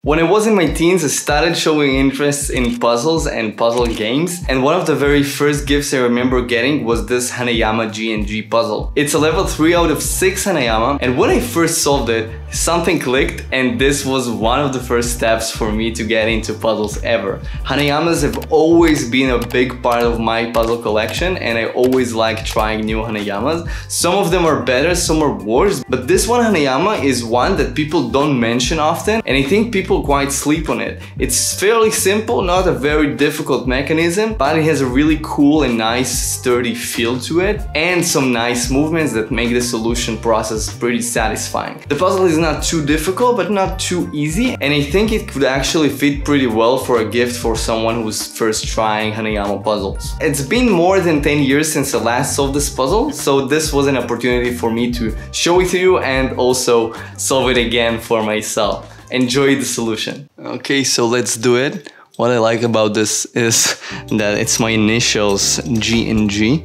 When I was in my teens, I started showing interest in puzzles and puzzle games, and one of the very first gifts I remember getting was this Hanayama G&G puzzle. It's a level 3 out of 6 Hanayama, and when I first solved it, something clicked, and this was one of the first steps for me to get into puzzles ever. Hanayamas have always been a big part of my puzzle collection, and I always like trying new Hanayamas. Some of them are better, some are worse, but this one Hanayama is one that people don't mention often, and I think people quite sleep on it. It's fairly simple, not a very difficult mechanism, but it has a really cool and nice sturdy feel to it, and some nice movements that make the solution process pretty satisfying. The puzzle is not too difficult, but not too easy, and I think it could actually fit pretty well for a gift for someone who's first trying Hanayama puzzles. It's been more than 10 years since I last solved this puzzle, so this was an opportunity for me to show it to you and also solve it again for myself. Enjoy the solution. Okay, so let's do it. What I like about this is that it's my initials G&G.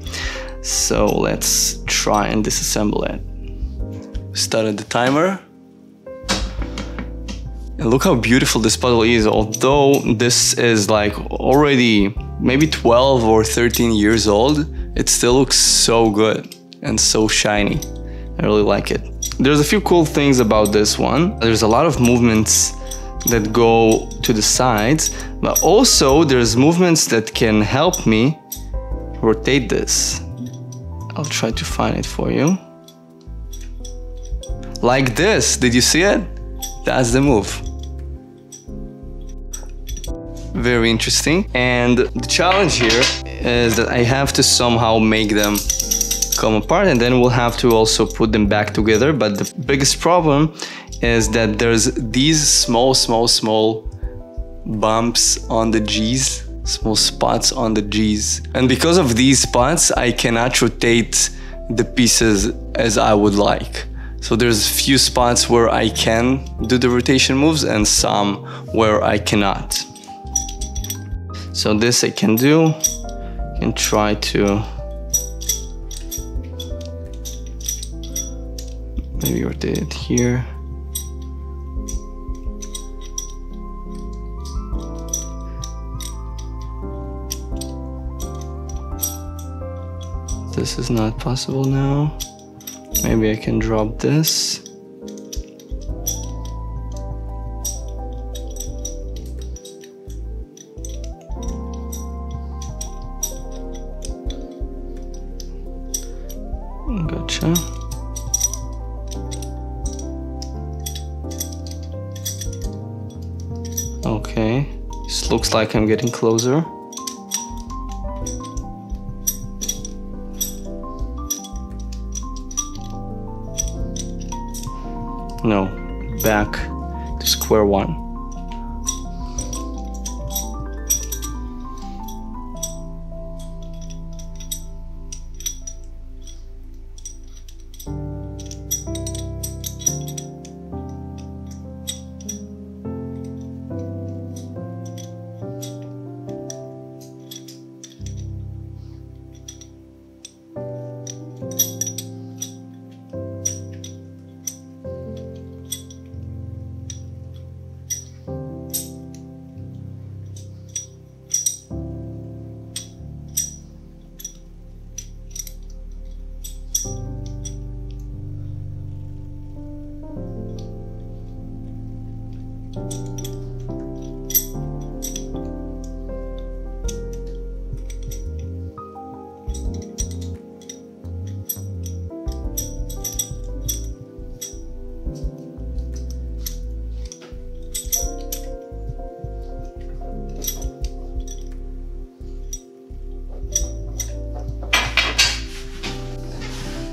So let's try and disassemble it. Started the timer. And look how beautiful this puzzle is. Although this is like already maybe 12 or 13 years old, it still looks so good and so shiny. I really like it. There's a few cool things about this one. There's a lot of movements that go to the sides, but also there's movements that can help me rotate this. I'll try to find it for you. Like this, did you see it? That's the move. Very interesting. And the challenge here is that I have to somehow make them come apart, and then we'll have to also put them back together. But the biggest problem is that there's these small bumps on the G's, small spots on the G's. And because of these spots, I cannot rotate the pieces as I would like. So there's a few spots where I can do the rotation moves and some where I cannot. So this I can do. I can try to maybe rotate it here. This is not possible now. Maybe I can drop this. Gotcha. Okay, this looks like I'm getting closer. No, back to square one.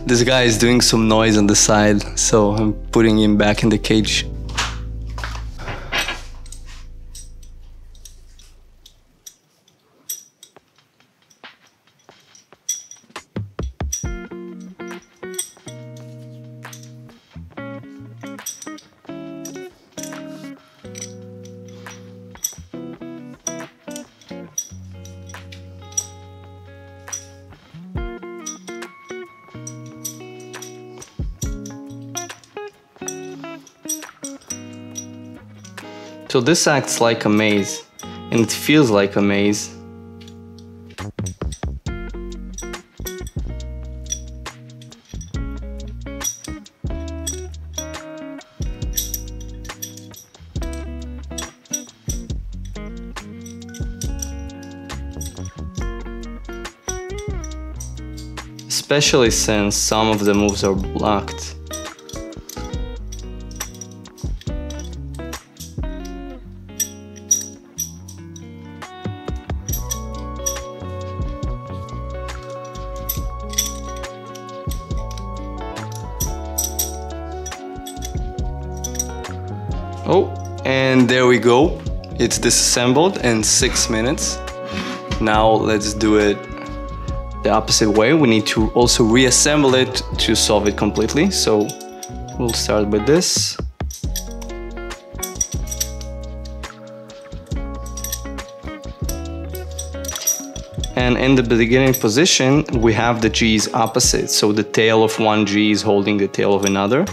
This guy is doing some noise on the side, so I'm putting him back in the cage. So this acts like a maze, and it feels like a maze. Especially since some of the moves are blocked. Oh, and there we go. It's disassembled in 6 minutes. Now let's do it the opposite way. We need to also reassemble it to solve it completely. So we'll start with this. And in the beginning position, we have the G's opposite. So the tail of one G is holding the tail of another.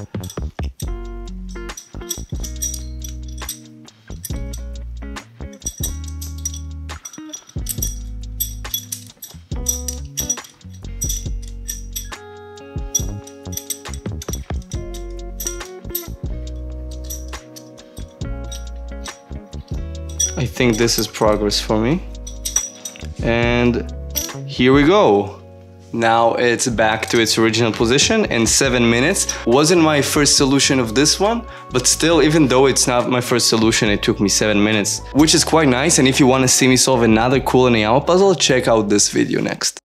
I think this is progress for me. And here we go. Now it's back to its original position in 7 minutes. Wasn't my first solution of this one, but still, even though it's not my first solution, it took me 7 minutes, which is quite nice. And if you want to see me solve another cool Hanayama puzzle, check out this video next.